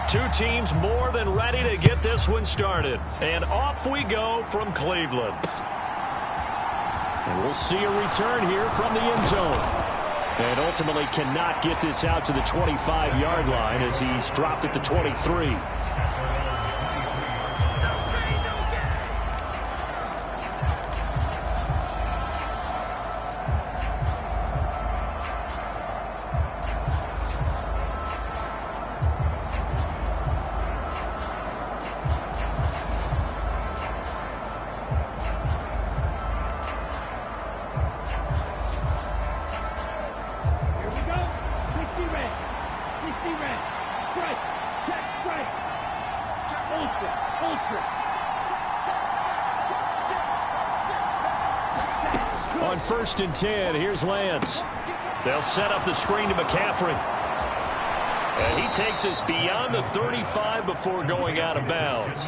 Two teams more than ready to get this one started. And off we go from Cleveland. And we'll see a return here from the end zone. And ultimately cannot get this out to the 25-yard line as he's dropped at the 23. On 1st and 10, here's Lance. They'll set up the screen to McCaffrey. And he takes us beyond the 35 before going out of bounds.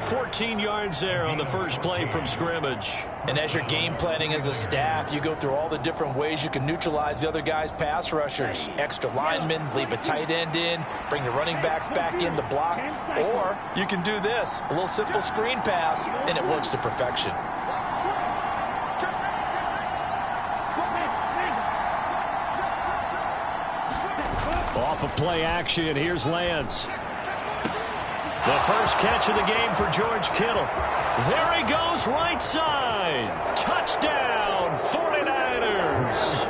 14 yards there on the first play from scrimmage. And as you're game planning as a staff, you go through all the different ways you can neutralize the other guy's pass rushers. Extra linemen, leave a tight end in, bring the running backs back in to block. Or you can do this, a little simple screen pass, and it works to perfection. Off of play action, here's Lance. The first catch of the game for George Kittle. There he goes, right side. Touchdown, 49ers.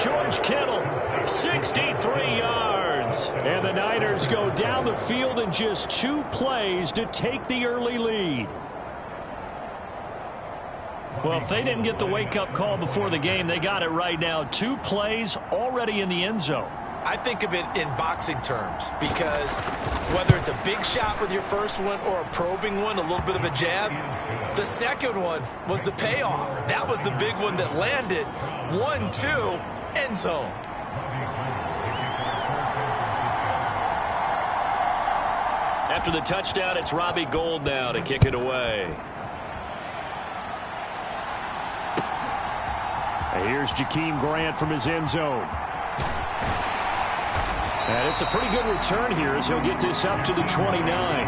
George Kittle, 63 yards. And the Niners go down the field in just 2 plays to take the early lead. Well, if they didn't get the wake-up call before the game, they got it right now. 2 plays already in the end zone. I think of it in boxing terms because whether it's a big shot with your first one or a probing one, a little bit of a jab, the second one was the payoff. That was the big one that landed. 1-2, end zone. After the touchdown, it's Robbie Gould now to kick it away. And here's Jakeem Grant from his end zone. And it's a pretty good return here as he'll get this up to the 29.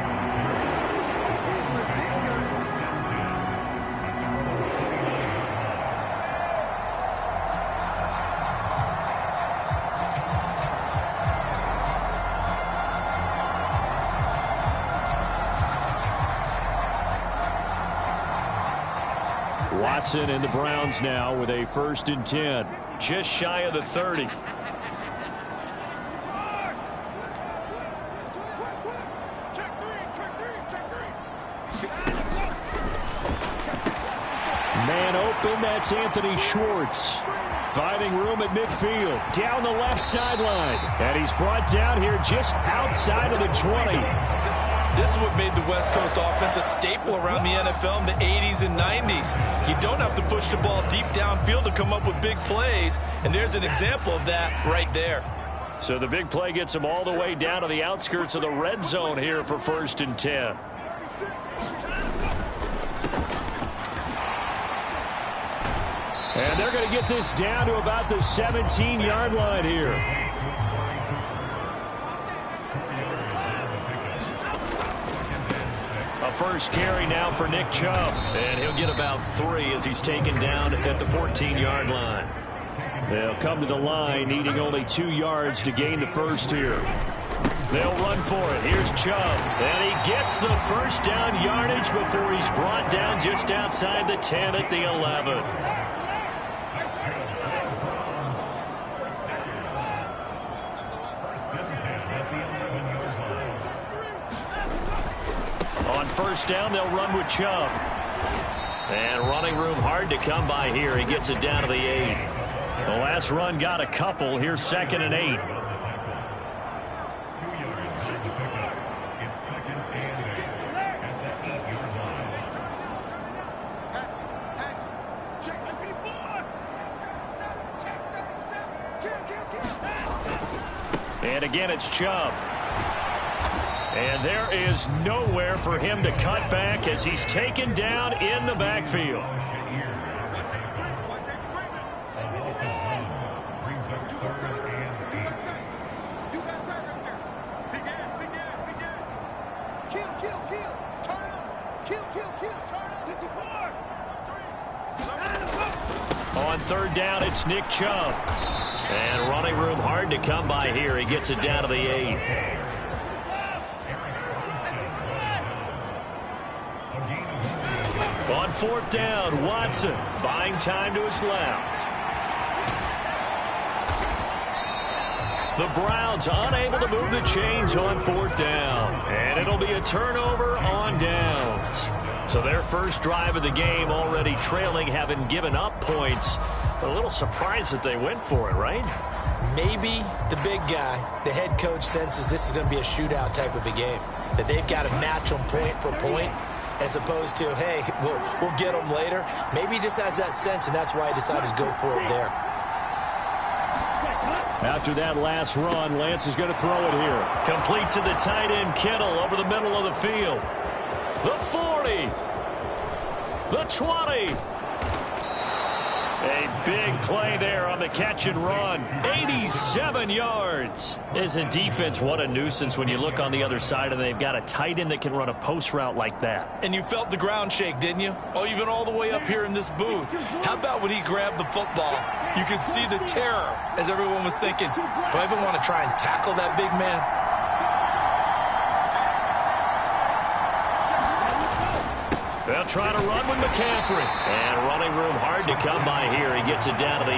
Watson and the Browns now with a 1st and 10. Just shy of the 30. Man open, that's Anthony Schwartz. Finding room at midfield. Down the left sideline. And he's brought down here just outside of the 20. This is what made the West Coast offense a staple around the NFL in the 80s and 90s. You don't have to push the ball deep downfield to come up with big plays, and there's an example of that right there. So the big play gets them all the way down to the outskirts of the red zone here for 1st and 10. And they're going to get this down to about the 17-yard line here. A first carry now for Nick Chubb. And he'll get about 3 as he's taken down at the 14-yard line. They'll come to the line needing only 2 yards to gain the first here. They'll run for it. Here's Chubb. And he gets the first down yardage before he's brought down just outside the 10 at the 11. On 1st down, they'll run with Chubb. And running room hard to come by here. He gets it down to the 8. The last run got a couple. Here's 2nd and 8. And again, it's Chubb. And there is nowhere for him to cut back as he's taken down in the backfield. On third down, it's Nick Chubb. And running room hard to come by here. He gets it down to the 8. On fourth down, Watson buying time to his left. The Browns unable to move the chains on fourth down. And it'll be a turnover on downs. So their first drive of the game already trailing, having given up points. A little surprised that they went for it, right? Maybe the big guy, the head coach, senses this is going to be a shootout type of a game. That they've got to match them point for point, as opposed to, hey, we'll get them later. Maybe he just has that sense, and that's why he decided to go for it there. After that last run, Lance is going to throw it here. Complete to the tight end, Kittle, over the middle of the field. The 40. The 20. A big play there on the catch and run. 87 yards. As a defense, what a nuisance when you look on the other side and they've got a tight end that can run a post route like that. And you felt the ground shake, didn't you? Oh, even all the way up here in this booth. How about when he grabbed the football? You could see the terror as everyone was thinking, do I even want to try and tackle that big man? They'll try to run with McCaffrey. And running room hard to come by here. He gets it down to the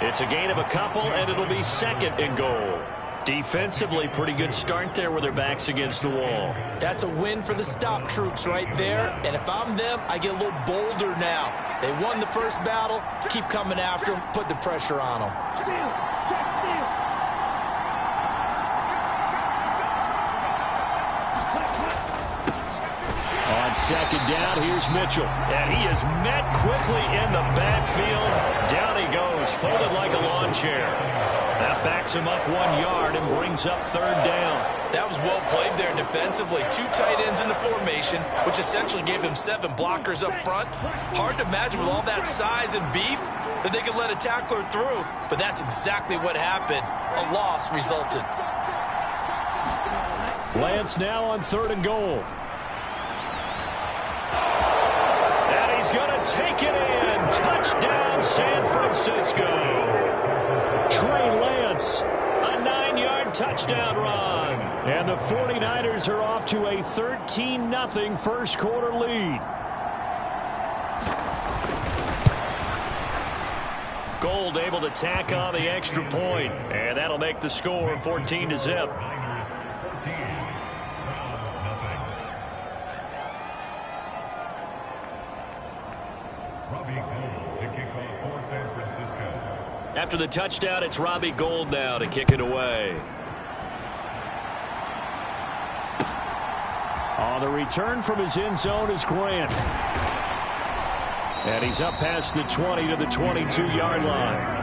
8. It's a gain of a couple, and it'll be second and goal. Defensively, pretty good start there with their backs against the wall. That's a win for the stop troops right there. And if I'm them, I get a little bolder now. They won the first battle. Keep coming after them. Put the pressure on them. On second down, here's Mitchell. And he is met quickly in the backfield. Down he goes, folded like a lawn chair. That backs him up 1 yard and brings up third down. That was well played there defensively. 2 tight ends in the formation, which essentially gave them 7 blockers up front. Hard to imagine with all that size and beef that they could let a tackler through. But that's exactly what happened. A loss resulted. Lance now on third and goal. He's going to take it in. Touchdown, San Francisco. Trey Lance, a 9-yard touchdown run. And the 49ers are off to a 13-0 first quarter lead. Gold able to tack on the extra point. And that'll make the score 14-0. After the touchdown, it's Robbie Gould now to kick it away. On the return from his end zone is Grant. And he's up past the 20 to the 22-yard line.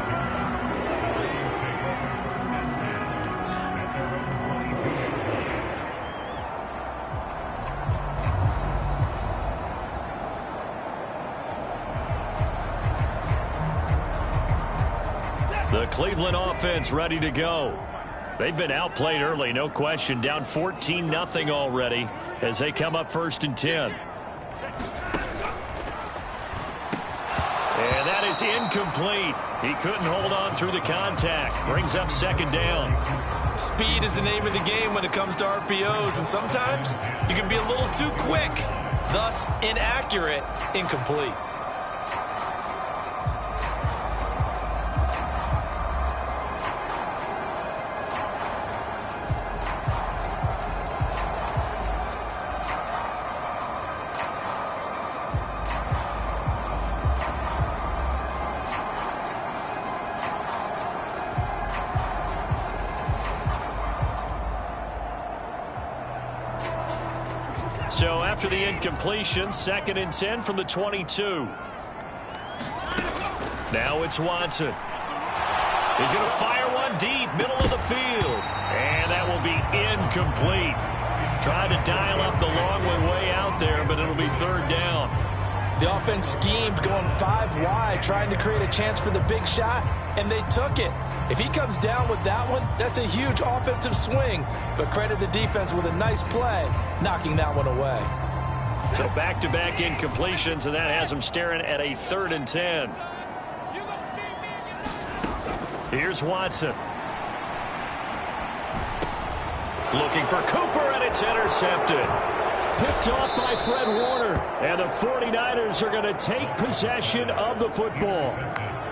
The Cleveland offense ready to go. They've been outplayed early, no question. Down 14-0 already as they come up first and 10. And that is incomplete. He couldn't hold on through the contact. Brings up second down. Speed is the name of the game when it comes to RPOs, and sometimes you can be a little too quick, thus inaccurate, incomplete. So after the incompletion, second and 10 from the 22. Now it's Watson. He's going to fire one deep, middle of the field. And that will be incomplete. Trying to dial up the long way out there, but it'll be third down. The offense schemed going 5 wide, trying to create a chance for the big shot, and they took it. If he comes down with that one, that's a huge offensive swing. But credit the defense with a nice play, knocking that one away. So back-to-back incompletions, and that has him staring at a 3rd and 10. Here's Watson. Looking for Cooper, and it's intercepted. Picked off by Fred Warner, and the 49ers are going to take possession of the football.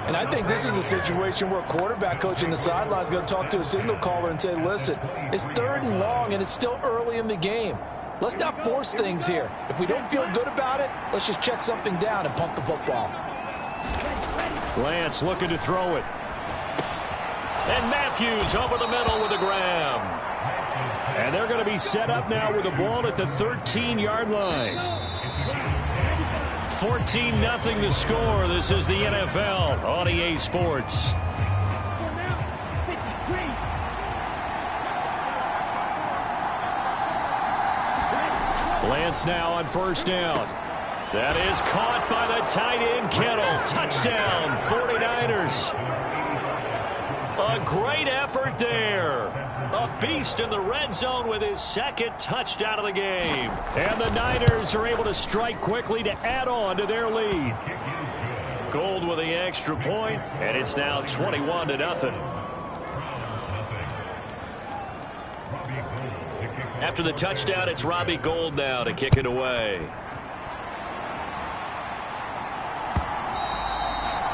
And I think this is a situation where a quarterback coach in the sideline is going to talk to a signal caller and say, listen, it's 3rd and long, and it's still early in the game. Let's not force things here. If we don't feel good about it, let's just check something down and punt the football. Lance looking to throw it. And Matthews over the middle with a grab. And they're going to be set up now with the ball at the 13-yard line. 14-0 the score. This is the NFL on EA Sports. Lance now on 1st down. That is caught by the tight end, Kittle. Touchdown, 49ers. A great effort there. A beast in the red zone with his 2nd touchdown of the game. And the Niners are able to strike quickly to add on to their lead. Gold with the extra point, and it's now 21-0. After the touchdown, it's Robbie Gould now to kick it away.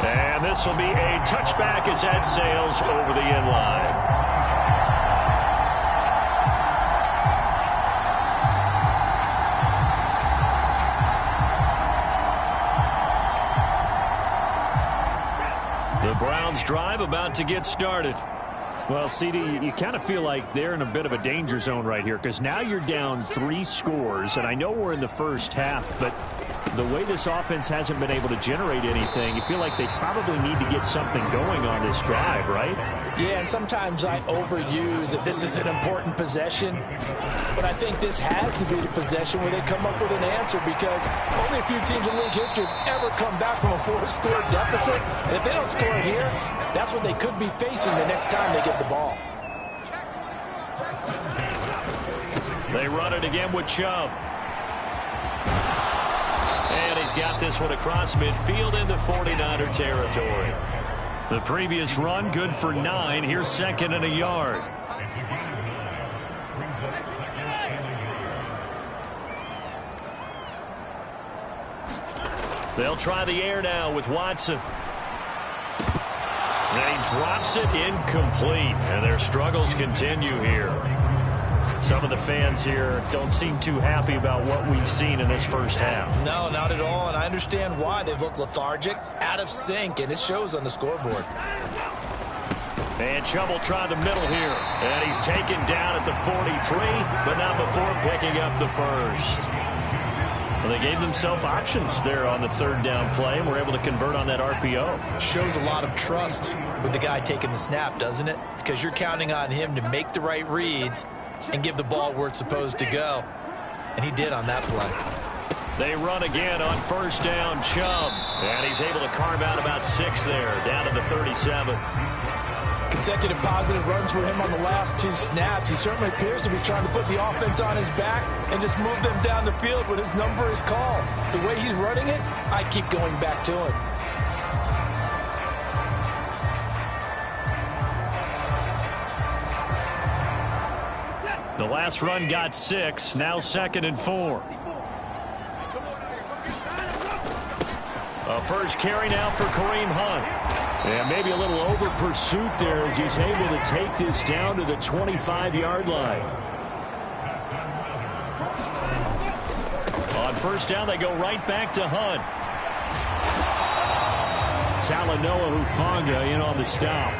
And this will be a touchback as that sails over the end line. The Browns drive about to get started. Well, CD, you kind of feel like they're in a bit of a danger zone right here because now you're down 3 scores, and I know we're in the first half, but the way this offense hasn't been able to generate anything, you feel like they probably need to get something going on this drive, right? Yeah, and sometimes I overuse that this is an important possession, but I think this has to be the possession where they come up with an answer because only a few teams in league history have ever come back from a 4-score deficit, and if they don't score here, that's what they could be facing the next time they get the ball. They run it again with Chubb. And he's got this one across midfield into 49er territory. The previous run good for 9. Here's 2nd and a yard. They'll try the air now with Watson. And he drops it incomplete. And their struggles continue here. Some of the fans here don't seem too happy about what we've seen in this first half. No, not at all, and I understand why. They've looked lethargic, out of sync, and it shows on the scoreboard. And Chubb will try the middle here. And he's taken down at the 43, but not before picking up the first. Well, they gave themselves options there on the 3rd down play, and were able to convert on that RPO. Shows a lot of trust with the guy taking the snap, doesn't it? Because you're counting on him to make the right reads and give the ball where it's supposed to go. And he did on that play. They run again on 1st down, Chubb. And he's able to carve out about 6 there, down to the 37. Consecutive positive runs for him on the last 2 snaps. He certainly appears to be trying to put the offense on his back and just move them down the field when his number is called. The way he's running it, I keep going back to him. The last run got 6, now 2nd and 4. A first carry now for Kareem Hunt. And maybe a little over pursuit there as he's able to take this down to the 25-yard line. On 1st down, they go right back to Hunt. Talanoa Hufanga in on the stop.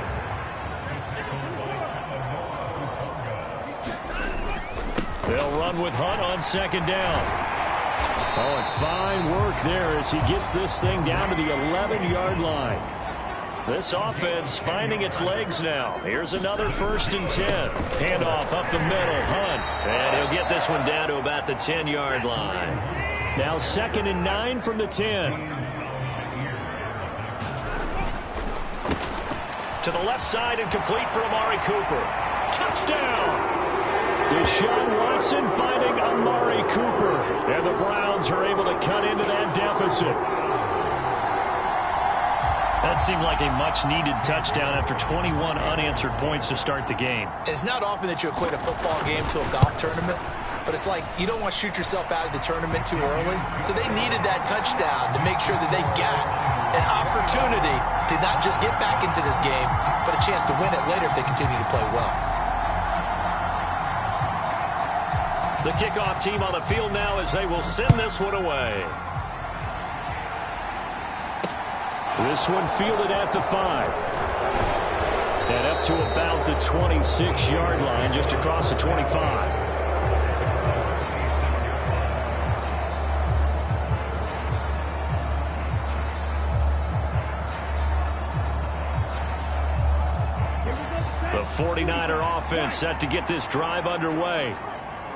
They'll run with Hunt on 2nd down. Oh, and fine work there as he gets this thing down to the 11-yard line. This offense finding its legs now. Here's another 1st and 10. Handoff up the middle. Hunt. And he'll get this one down to about the 10-yard line. Now 2nd and 9 from the 10. To the left side and complete for Amari Cooper. Touchdown! Deshaun Watson finding Amari Cooper. And the Browns are able to cut into that deficit. That seemed like a much-needed touchdown after 21 unanswered points to start the game. It's not often that you equate a football game to a golf tournament, but it's like you don't want to shoot yourself out of the tournament too early. So they needed that touchdown to make sure that they got an opportunity to not just get back into this game, but a chance to win it later if they continue to play well. The kickoff team on the field now as they will send this one away. This one fielded at the 5. And up to about the 26-yard line, just across the 25. The 49er offense set to get this drive underway.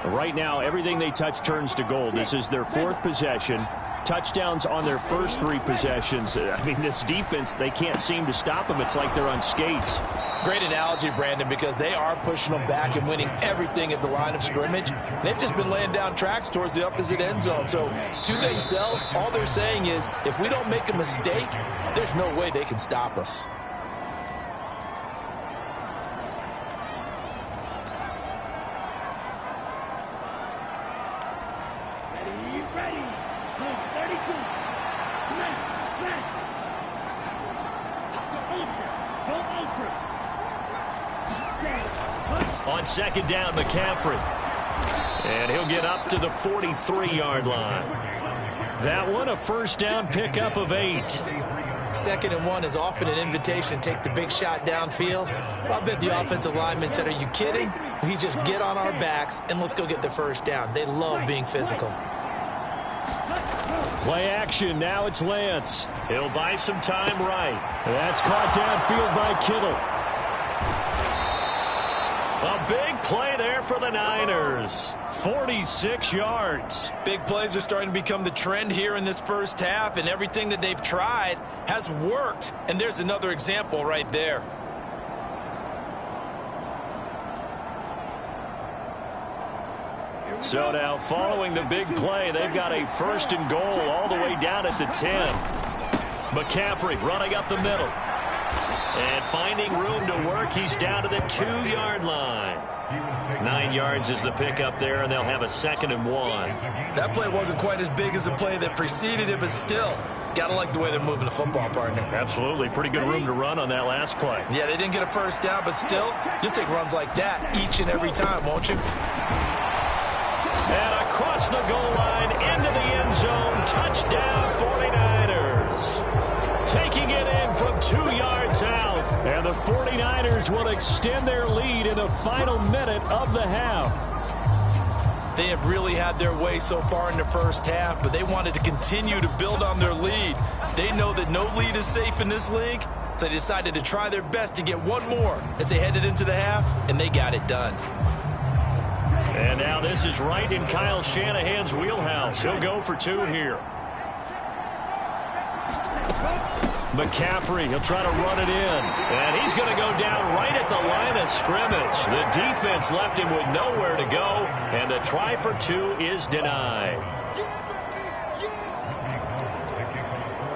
Right now, everything they touch turns to gold. This is their 4th possession. Touchdowns on their first 3 possessions. I mean, this defense, they can't seem to stop them. It's like they're on skates. Great analogy, Brandon, because they are pushing them back and winning everything at the line of scrimmage. They've just been laying down tracks towards the opposite end zone. So to themselves, all they're saying is, if we don't make a mistake, there's no way they can stop us. On second down, McCaffrey. And he'll get up to the 43-yard line. That one, a first down pickup of 8. 2nd and 1 is often an invitation to take the big shot downfield. But I bet the offensive lineman said, are you kidding? We just get on our backs and let's go get the first down. They love being physical. Play action. Now it's Lance. He'll buy some time right. That's caught downfield by Kittle. A big play there for the Niners. 46 yards. Big plays are starting to become the trend here in this first half, and everything that they've tried has worked. And there's another example right there. So now following the big play, they've got a 1st and goal all the way down at the 10. McCaffrey running up the middle. And finding room to work, he's down to the 2-yard line. 9 yards is the pickup there, and they'll have a 2nd and 1. That play wasn't quite as big as the play that preceded it, but still, gotta like the way they're moving the football, partner. Absolutely. Pretty good room to run on that last play. Yeah, they didn't get a first down, but still, you'll take runs like that each and every time, won't you? And across the goal line, into the end zone, touchdown 49ers. Taking it in from 2 yards out. And the 49ers will extend their lead in the final minute of the half. They have really had their way so far in the first half, but they wanted to continue to build on their lead. They know that no lead is safe in this league, so they decided to try their best to get one more as they headed into the half, and they got it done. And now this is right in Kyle Shanahan's wheelhouse. He'll go for 2 here. McCaffrey, he'll try to run it in. And he's going to go down right at the line of scrimmage. The defense left him with nowhere to go. And the try for 2 is denied.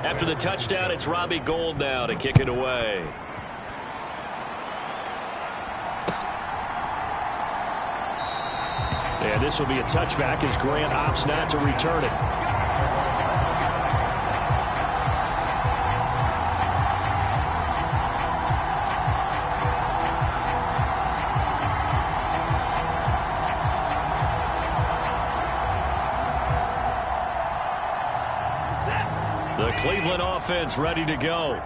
After the touchdown, it's Robbie Gould now to kick it away. And this will be a touchback as Grant opts not to return it. The Cleveland offense ready to go.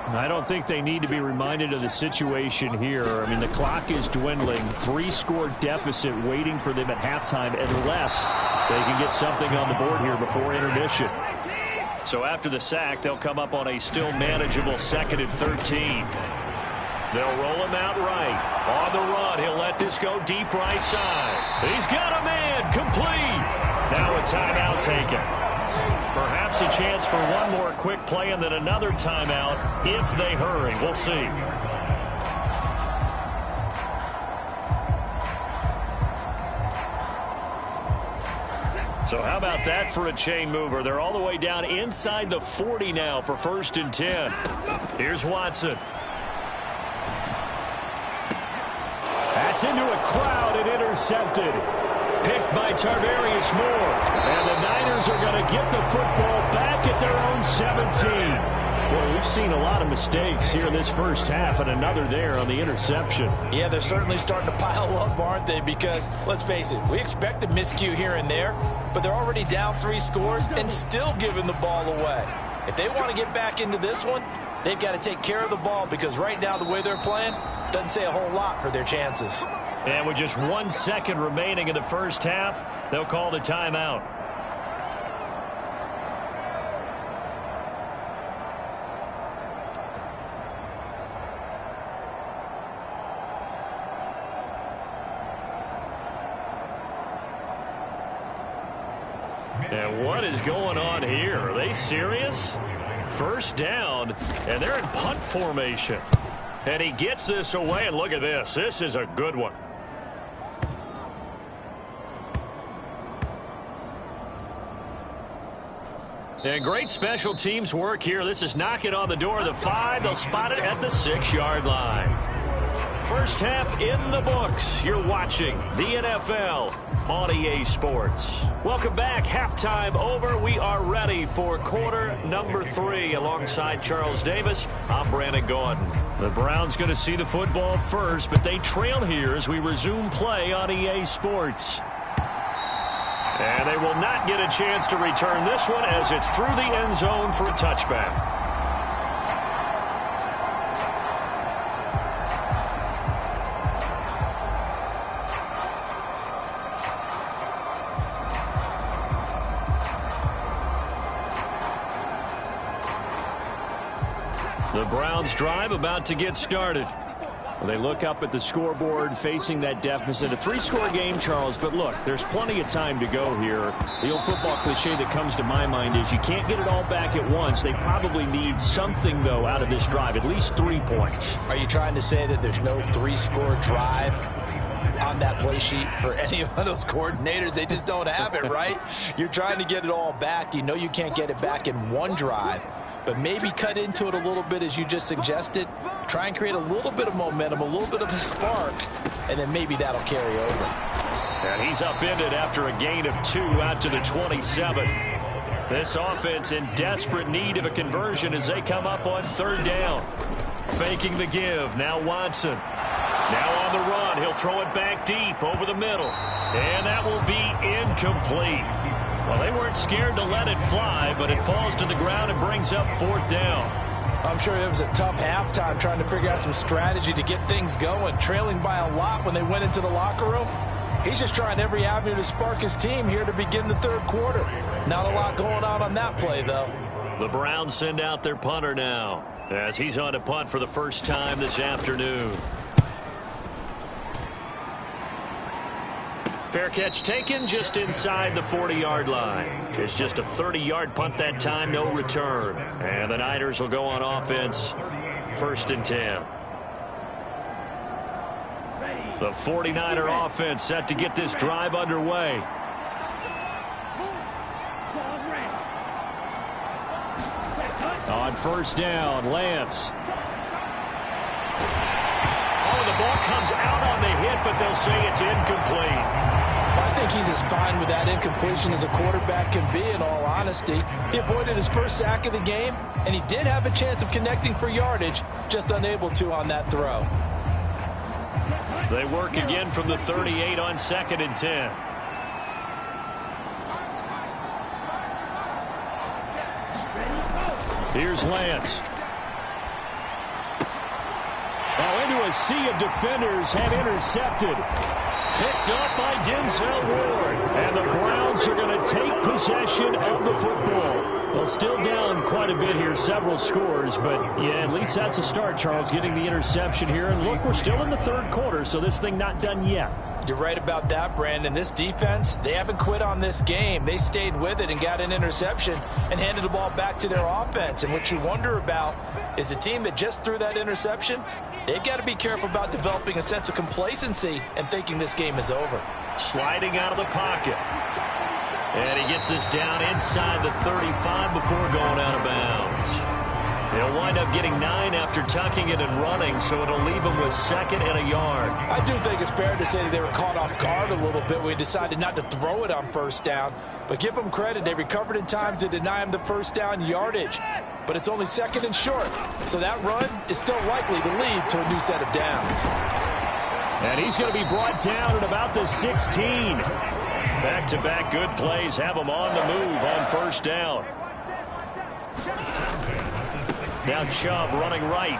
I don't think they need to be reminded of the situation here. I mean, the clock is dwindling. 3-score deficit waiting for them at halftime unless they can get something on the board here before intermission. So after the sack, they'll come up on a still manageable 2nd and 13. They'll roll him out right. On the run, he'll let this go deep right side. He's got a man, complete. Now a timeout taken. Perhaps a chance for one more quick play and then another timeout if they hurry. We'll see. So how about that for a chain mover? They're all the way down inside the 40 now for 1st and 10. Here's Watson. That's into a crowd and intercepted. Picked by Tarvarius Moore. And the Niners are going to get the football back at their own 17. Well, we've seen a lot of mistakes here in this first half, and another there on the interception. Yeah, they're certainly starting to pile up, aren't they? Because, let's face it, we expect a miscue here and there, but they're already down 3 scores and still giving the ball away. If they want to get back into this one, they've got to take care of the ball, because right now the way they're playing doesn't say a whole lot for their chances. And with just 1 second remaining in the first half, they'll call the timeout. And what is going on here? Are they serious? First down, and they're in punt formation. And he gets this away, and look at this. This is a good one. And great special teams work here. This is knocking on the door of the 5. They'll spot it at the 6-yard line. First half in the books. You're watching the NFL on EA Sports. Welcome back. Halftime over. We are ready for quarter number 3. Alongside Charles Davis, I'm Brandon Gaudin. The Browns going to see the football first, but they trail here as we resume play on EA Sports. And they will not get a chance to return this one as it's through the end zone for a touchback. The Browns drive about to get started. Well, they look up at the scoreboard facing that deficit. A 3-score game, Charles, but look, there's plenty of time to go here. The old football cliche that comes to my mind is you can't get it all back at once. They probably need something, though, out of this drive, at least 3 points. Are you trying to say that there's no 3-score drive on that play sheet for any of those coordinators? They just don't have it, right? You're trying to get it all back. You know you can't get it back in one drive, but maybe cut into it a little bit as you just suggested. Try and create a little bit of momentum, a little bit of a spark, and then maybe that'll carry over. And he's upended after a gain of 2 out to the 27. This offense in desperate need of a conversion as they come up on 3rd down. Faking the give. Now Watson. Now on the run. He'll throw it back deep over the middle. And that will be incomplete. Well, they weren't scared to let it fly, but it falls to the ground and brings up 4th down. I'm sure it was a tough halftime trying to figure out some strategy to get things going. Trailing by a lot when they went into the locker room. He's just trying every avenue to spark his team here to begin the 3rd quarter. Not a lot going on that play, though. The Browns send out their punter now as he's on to punt for the first time this afternoon. Fair catch taken just inside the 40-yard line. It's just a 30-yard punt that time, no return. And the Niners will go on offense, 1st and 10. The 49er offense set to get this drive underway. On 1st down, Lance. Oh, the ball comes out on the hit, but they'll say it's incomplete. I think he's as fine with that incompletion as a quarterback can be, in all honesty. He avoided his first sack of the game, and he did have a chance of connecting for yardage, just unable to on that throw. They work again from the 38 on 2nd and 10. Here's Lance. Oh, into a sea of defenders, and intercepted. Picked up by Denzel Ward. And the Browns are going to take possession of the football. Well, still down quite a bit here, several scores, but yeah, at least that's a start, Charles, getting the interception here. And look, we're still in the 3rd quarter, so this thing not done yet. You're right about that, Brandon. This defense, they haven't quit on this game. They stayed with it and got an interception and handed the ball back to their offense. And what you wonder about is the team that just threw that interception, they've got to be careful about developing a sense of complacency and thinking this game is over. Sliding out of the pocket. And he gets us down inside the 35 before going out of bounds. They'll wind up getting 9 after tucking it and running, so it'll leave them with 2nd and a yard. I do think it's fair to say that they were caught off guard a little bit when we decided not to throw it on 1st down. But give them credit, they recovered in time to deny him the 1st down yardage. But it's only 2nd and short, so that run is still likely to lead to a new set of downs. And he's going to be brought down at about the 16. Back-to-back good plays have him on the move on 1st down. Now Chubb running right.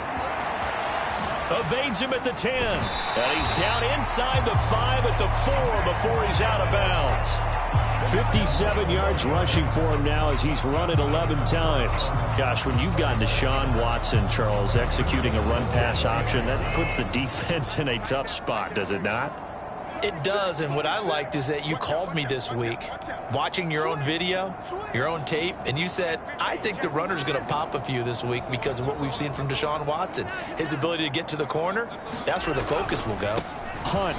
Evades him at the 10. And he's down inside the 5 at the 4 before he's out of bounds. 57 yards rushing for him now as he's run it 11 times. Gosh, when you've got Deshaun Watson, Charles, executing a run-pass option, that puts the defense in a tough spot, does it not? It does, and what I liked is that you called me this week, watching your own video, your own tape, and you said, I think the runner's going to pop a few this week because of what we've seen from Deshaun Watson. His ability to get to the corner, that's where the focus will go. Hunt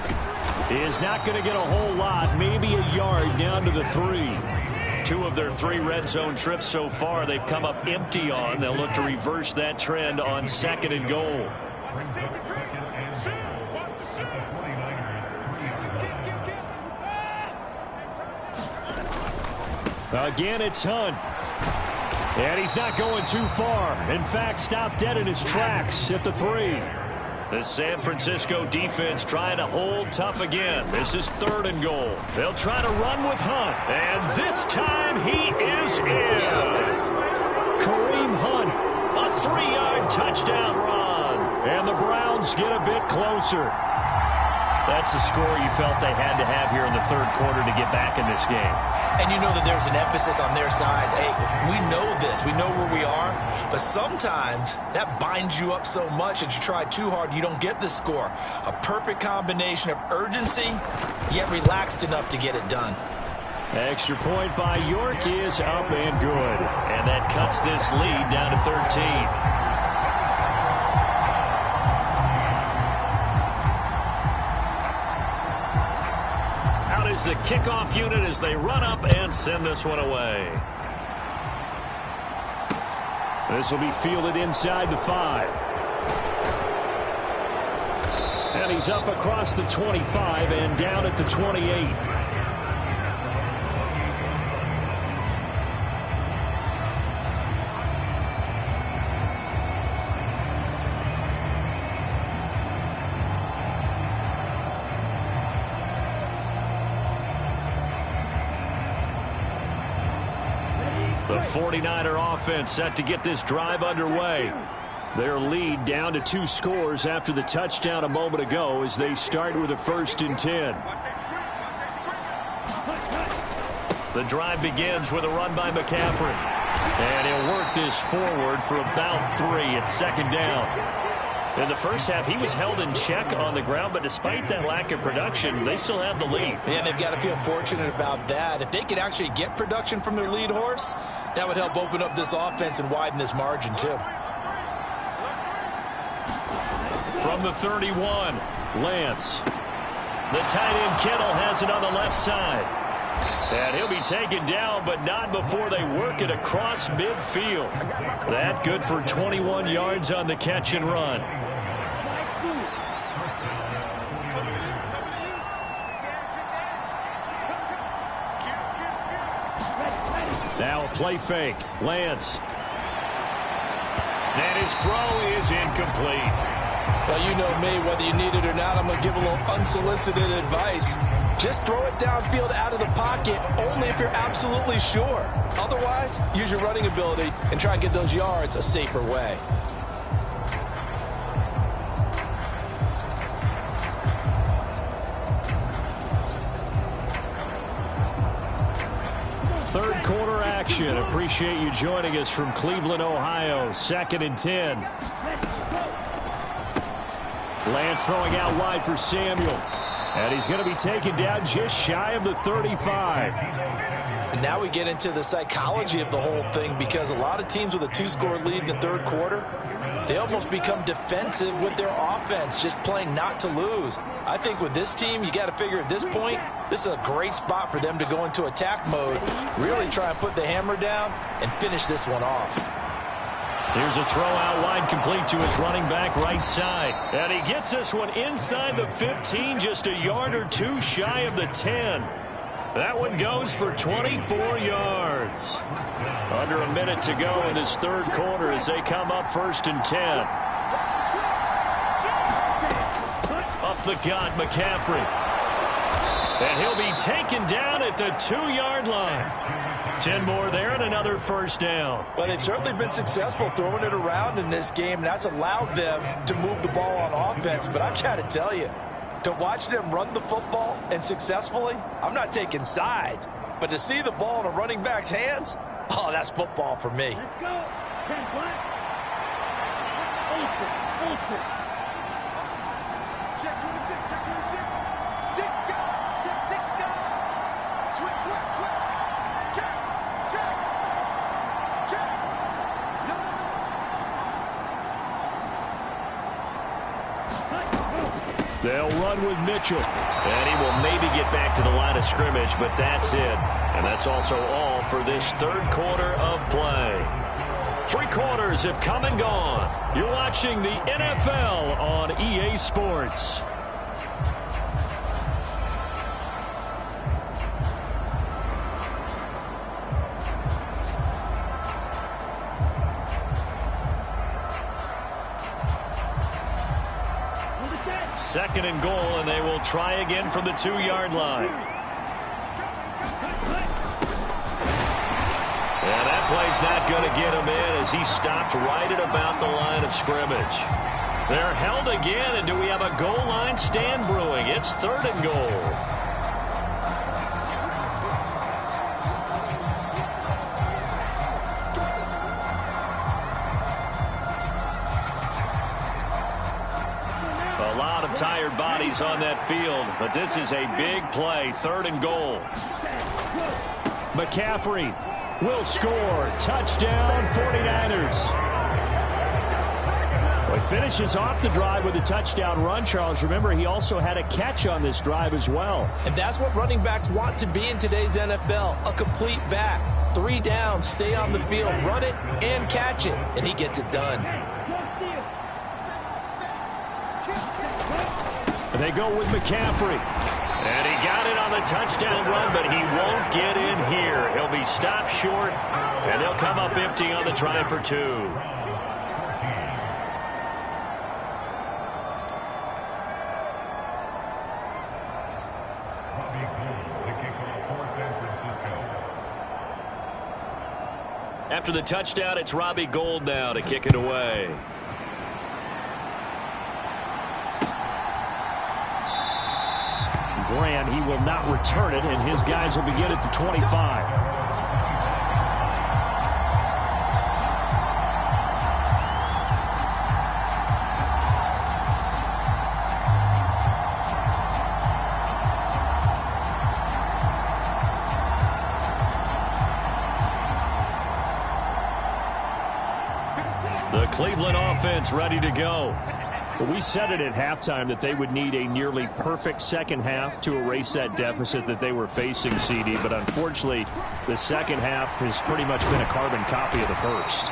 is not going to get a whole lot, maybe a yard down to the 3. 2 of their 3 red zone trips so far they've come up empty on. They'll look to reverse that trend on 2nd and goal. Again, it's Hunt. And he's not going too far. In fact, stopped dead in his tracks at the 3. The San Francisco defense trying to hold tough again. This is 3rd and goal. They'll try to run with Hunt. And this time he is in. Kareem Hunt, a 3-yard touchdown run. And the Browns get a bit closer. That's a score you felt they had to have here in the 3rd quarter to get back in this game. And you know that there's an emphasis on their side. Hey, we know this. We know where we are. But sometimes that binds you up so much that you try too hard, you don't get the score. A perfect combination of urgency, yet relaxed enough to get it done. Extra point by York is up and good. And that cuts this lead down to 13. The kickoff unit as they run up and send this one away. This will be fielded inside the 5. And he's up across the 25 and down at the 28. The 49er offense set to get this drive underway. Their lead down to 2 scores after the touchdown a moment ago as they start with a 1st and 10. The drive begins with a run by McCaffrey. And he'll work this forward for about 3 at 2nd down. In the first half, he was held in check on the ground, but despite that lack of production, they still have the lead. Yeah, and they've got to feel fortunate about that. If they could actually get production from their lead horse, that would help open up this offense and widen this margin, too. From the 31, Lance. The tight end Kittle has it on the left side. And he'll be taken down, but not before they work it across midfield. That good for 21 yards on the catch and run. Now a play fake. Lance. And his throw is incomplete. Well, you know me, whether you need it or not, I'm going to give a little unsolicited advice. Just throw it downfield out of the pocket only if you're absolutely sure. Otherwise, use your running ability and try and get those yards a safer way. Third quarter action. Appreciate you joining us from Cleveland, Ohio. 2nd and 10. Lance throwing out wide for Samuel. And he's going to be taken down just shy of the 35. And now we get into the psychology of the whole thing, because a lot of teams with a 2-score lead in the 3rd quarter, They almost become defensive with their offense, just playing not to lose. I think with this team, you got to figure at this point, this is a great spot for them to go into attack mode, really try and put the hammer down and finish this one off. Here's a throw out wide, complete to his running back right side. And he gets this one inside the 15, just a yard or two shy of the 10. That one goes for 24 yards. Under a minute to go in this third quarter as they come up 1st and 10. Up the gut, McCaffrey. And he'll be taken down at the 2-yard line. 10 more there and another 1st down. Well, they've certainly been successful throwing it around in this game. That's allowed them to move the ball on offense. But I've got to tell you, to watch them run the football and successfully, I'm not taking sides. But to see the ball in a running back's hands, oh, that's football for me. Let's go. 10 flat. Check 26, check 26. 6 go. Check 6 go. Switch, switch, switch. Check, check, check. No, no, no. They'll run with Mitchell. And he will maybe get back to the line of scrimmage, but that's it. And that's also all for this third quarter of play. 3 quarters have come and gone. You're watching the NFL on EA Sports. Second and goal, and they will try again from the 2-yard line. And that play's not going to get him in as he stopped right at about the line of scrimmage. They're held again, and do we have a goal line stand brewing? It's 3rd and goal. Tired bodies on that field, but this is a big play. 3rd and goal. McCaffrey will score. Touchdown, 49ers. Well, he finishes off the drive with a touchdown run, Charles. Remember, he also had a catch on this drive as well. And that's what running backs want to be in today's NFL, a complete back. 3 down, stay on the field, run it, and catch it. And he gets it done. They go with McCaffrey. And he got it on the touchdown run, but he won't get in here. He'll be stopped short, and they'll come up empty on the try for 2. After the touchdown, it's Robbie Gould now to kick it away. Grant, he will not return it, and his guys will begin at the 25. The Cleveland offense ready to go. Well, we said it at halftime that they would need a nearly perfect second half to erase that deficit that they were facing, CD. But unfortunately, the second half has pretty much been a carbon copy of the first.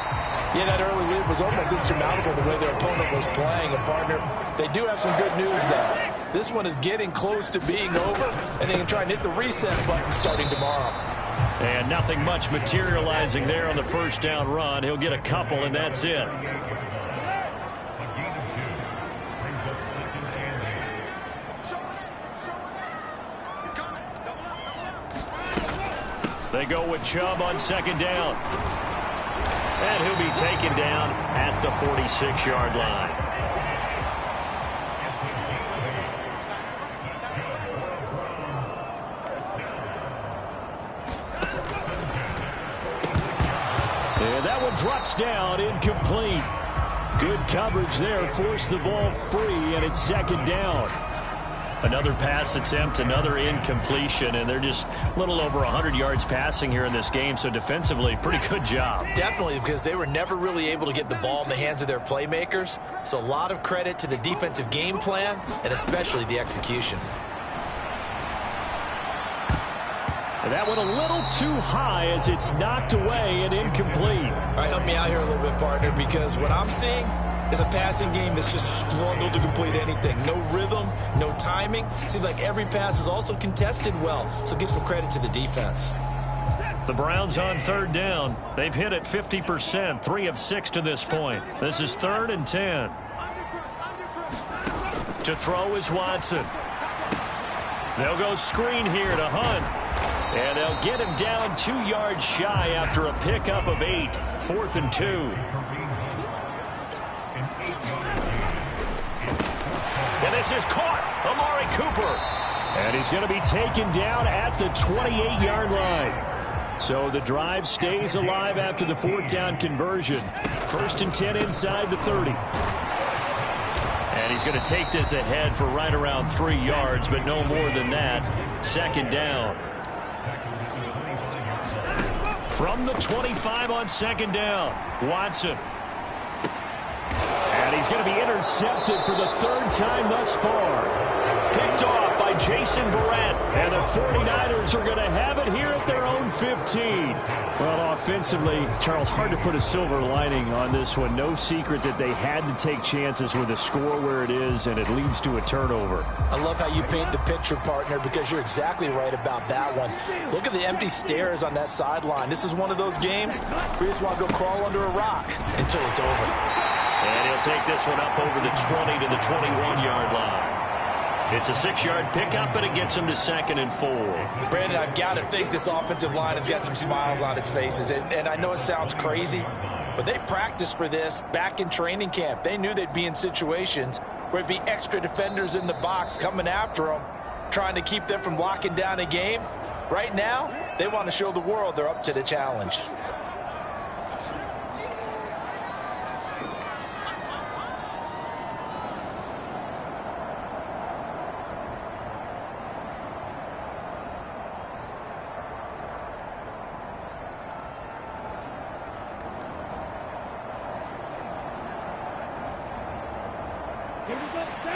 Yeah, that early lead was almost insurmountable the way their opponent was playing. And, partner, they do have some good news, though. This one is getting close to being over, and they can try and hit the reset button starting tomorrow. And nothing much materializing there on the first down run. He'll get a couple, and that's it. They go with Chubb on 2nd down. And he'll be taken down at the 46-yard line. And that one drops down, incomplete. Good coverage there, forced the ball free, and it's 2nd down. Another pass attempt, another incompletion, and they're just a little over 100 yards passing here in this game, so defensively, pretty good job. Definitely, because they were never really able to get the ball in the hands of their playmakers, so a lot of credit to the defensive game plan and especially the execution. And that went a little too high as it's knocked away and incomplete. All right, help me out here a little bit, partner, because what I'm seeing is a passing game that's just struggled to complete anything. No rhythm, no timing. Seems like every pass is also contested well, so give some credit to the defense. The Browns on third down. They've hit it 50%, 3 of 6 to this point. This is 3rd and 10. To throw is Watson. They'll go screen here to Hunt. And they'll get him down 2 yards shy after a pickup of 8. 4th and 2. And this is caught. Amari Cooper. And he's going to be taken down at the 28-yard line. So the drive stays alive after the 4th down conversion. 1st and 10 inside the 30. And he's going to take this ahead for right around 3 yards, but no more than that. 2nd down. From the 25 on 2nd down, Watson. And he's going to be intercepted for the 3rd time thus far. Picked off by Jason Verrett. And the 49ers are going to have it here at their own 15. Well, offensively, Charles, hard to put a silver lining on this one. No secret that they had to take chances with a score where it is, and it leads to a turnover. I love how you paint the picture, partner, because you're exactly right about that one. Look at the empty stares on that sideline. This is one of those games where you just want to go crawl under a rock until it's over. And he'll take this one up over the 20 to the 21-yard line. It's a 6-yard pickup, and it gets him to 2nd and 4. Brandon, I've got to think this offensive line has got some smiles on its faces. And I know it sounds crazy, but they practiced for this back in training camp. They knew they'd be in situations where it'd be extra defenders in the box coming after them, trying to keep them from locking down a game. Right now, they want to show the world they're up to the challenge.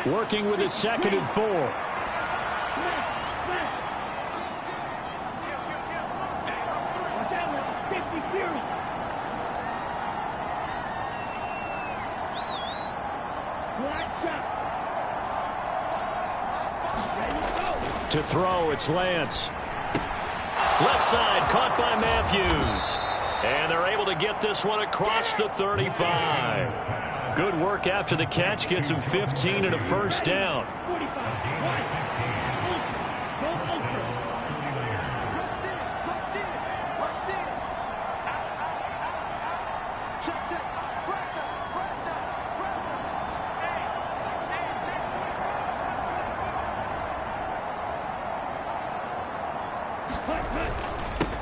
Working with his 2nd and 4. To throw, it's Lance. Left side, caught by Matthews. And they're able to get this one across the 35. Good work after the catch, gets him 15 and a 1st down.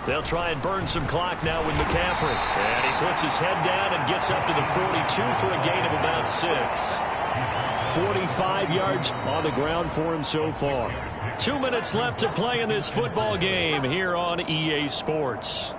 They'll try and burn some clock now with McCaffrey. And he puts his head down and gets up to the 42 for a gain of about 6. 45 yards on the ground for him so far. 2 minutes left to play in this football game here on EA Sports.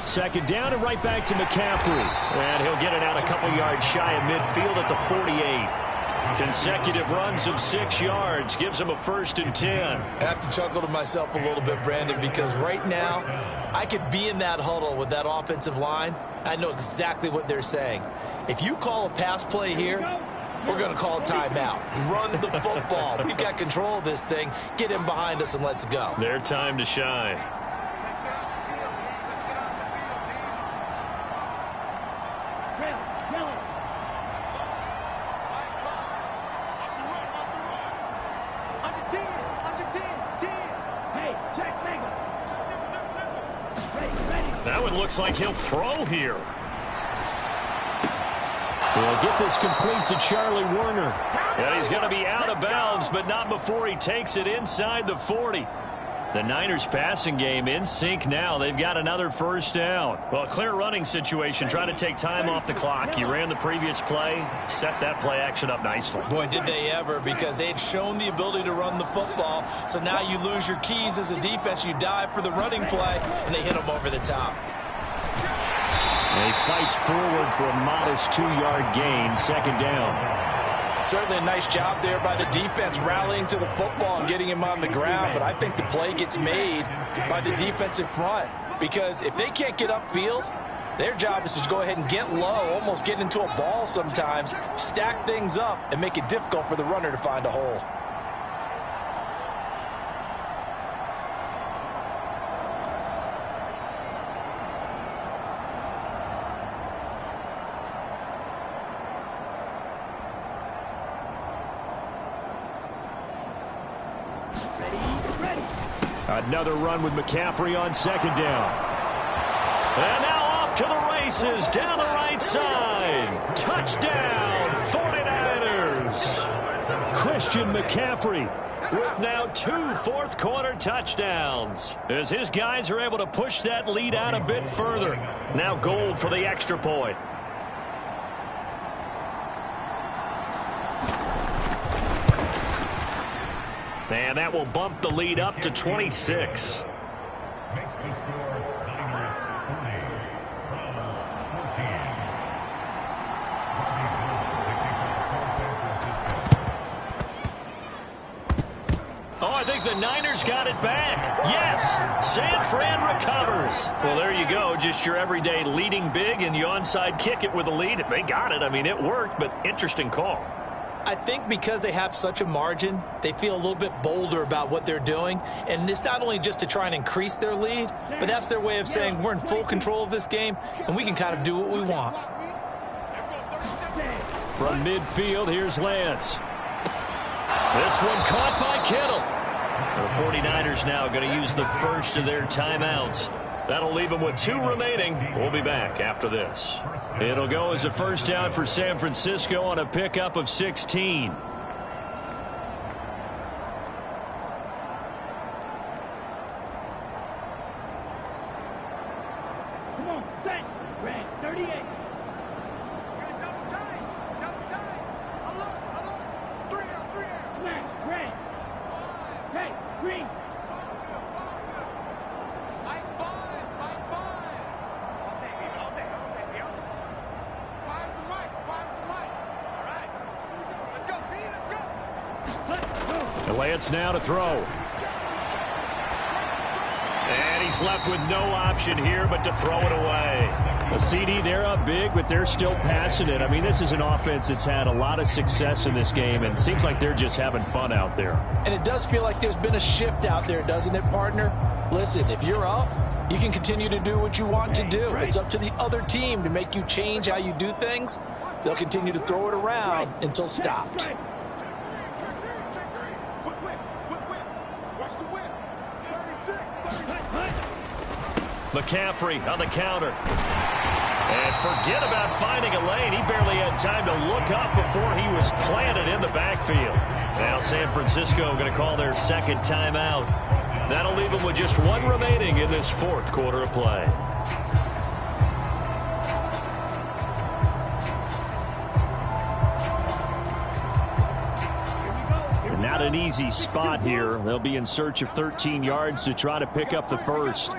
Second down and right back to McCaffrey. And he'll get it out a couple yards shy of midfield at the 48. Consecutive runs of 6 yards gives him a 1st and 10. I have to chuckle to myself a little bit, Brandon, because right now I could be in that huddle with that offensive line. I know exactly what they're saying. If you call a pass play here, we're going to call a timeout. Run the football. We've got control of this thing. Get him behind us and let's go. Their time to shine. That one looks like he'll throw here. He'll get this complete to Charlie Werner. And he's going to be out of bounds, but not before he takes it inside the 40. The Niners passing game in sync now. They've got another first down. Well, clear running situation, trying to take time off the clock. You ran the previous play, set that play action up nicely. Boy, did they ever, because they had shown the ability to run the football. So now you lose your keys as a defense. You dive for the running play, and they hit them over the top. And he fights forward for a modest 2-yard gain, second down. Certainly a nice job there by the defense rallying to the football and getting him on the ground, but I think the play gets made by the defensive front, because if they can't get upfield, their job is to go ahead and get low, almost get into a ball sometimes, stack things up, and make it difficult for the runner to find a hole. Another run with McCaffrey on second down. And now off to the races down the right side. Touchdown, 49ers. Christian McCaffrey with now 2 fourth-quarter touchdowns, as his guys are able to push that lead out a bit further. Now Gould for the extra point. And that will bump the lead up to 26. Makes the score Niners 30, Browns 14. Oh, I think the Niners got it back. Yes, San Fran recovers. Well, there you go. Just your everyday leading big, and you onside kick it with a lead. They got it. I mean, it worked, but interesting call. I think because they have such a margin, they feel a little bit bolder about what they're doing. And it's not only just to try and increase their lead, but that's their way of saying we're in full control of this game, and we can kind of do what we want. From midfield, here's Lance. This one caught by Kittle. The 49ers now going to use the first of their timeouts. That'll leave them with 2 remaining. We'll be back after this. It'll go as a first down for San Francisco on a pickup of 16. Come on, set. Red, 38. Double time. Alert. 3 down. Smash, red. Hey, green. Like 5. All day. Five's the mic. All right. Let's go, P. Let's go. And Lance now to throw. And he's left with no option here but to throw it away. The CD, they're up big, but they're still passing it. I mean, this is an offense that's had a lot of success in this game, and it seems like they're just having fun out there. And it does feel like there's been a shift out there, doesn't it, partner? Listen, if you're up, you can continue to do what you want to do. It's up to the other team to make you change how you do things. They'll continue to throw it around until stopped. Check 3. Whip. Watch the whip. 36. McCaffrey on the counter. And forget about finding a lane. He barely had time to look up before he was planted in the backfield. Now San Francisco going to call their second timeout. That'll leave them with just 1 remaining in this fourth quarter of play. And not an easy spot here. They'll be in search of 13 yards to try to pick up the first.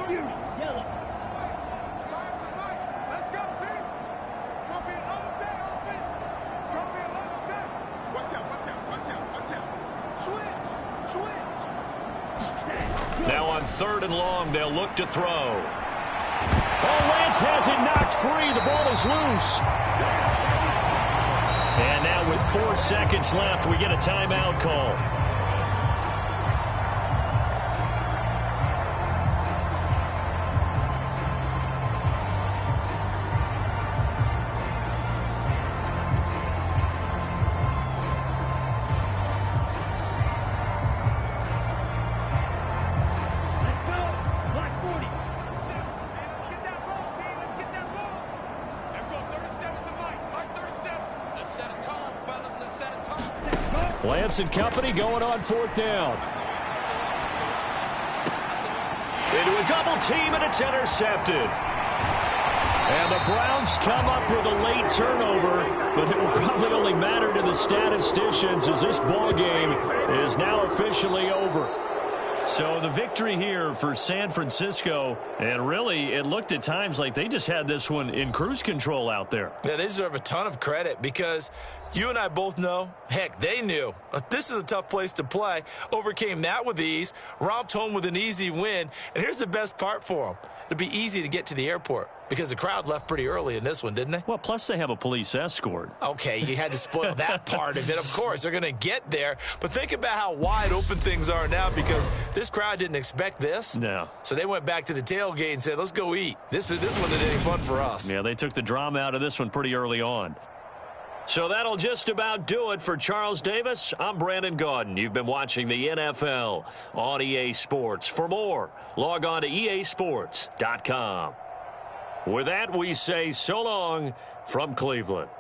Yellow. Let's go, team. It's going to be an all-day offense. It's going to be a long day. Watch out. Switch. Now on 3rd and long, they'll look to throw. Oh, Lance has it knocked free. The ball is loose. And now with 4 seconds left, we get a timeout call. Let's get that ball, team. Let's get that ball. There we go. 37's the mic. Lance and company going on 4th down. Into a double team, and it's intercepted. And the Browns come up with a late turnover, but it will probably only matter to the statisticians as this ball game is now officially over. So the victory here for San Francisco, and really it looked at times like they just had this one in cruise control out there. Yeah, they deserve a ton of credit because you and I both know, heck, they knew. This is a tough place to play. Overcame that with ease, romped home with an easy win, and here's the best part for them. It'll be easy to get to the airport because the crowd left pretty early in this one, didn't they? Well, plus they have a police escort. Okay, you had to spoil that part of it. Of course, they're going to get there. But think about how wide open things are now because this crowd didn't expect this. No. So they went back to the tailgate and said, let's go eat. This one isn't any fun for us. Yeah, they took the drama out of this one pretty early on. So that'll just about do it for Charles Davis. I'm Brandon Gaudin. You've been watching the NFL on EA Sports. For more, log on to easports.com. With that, we say so long from Cleveland.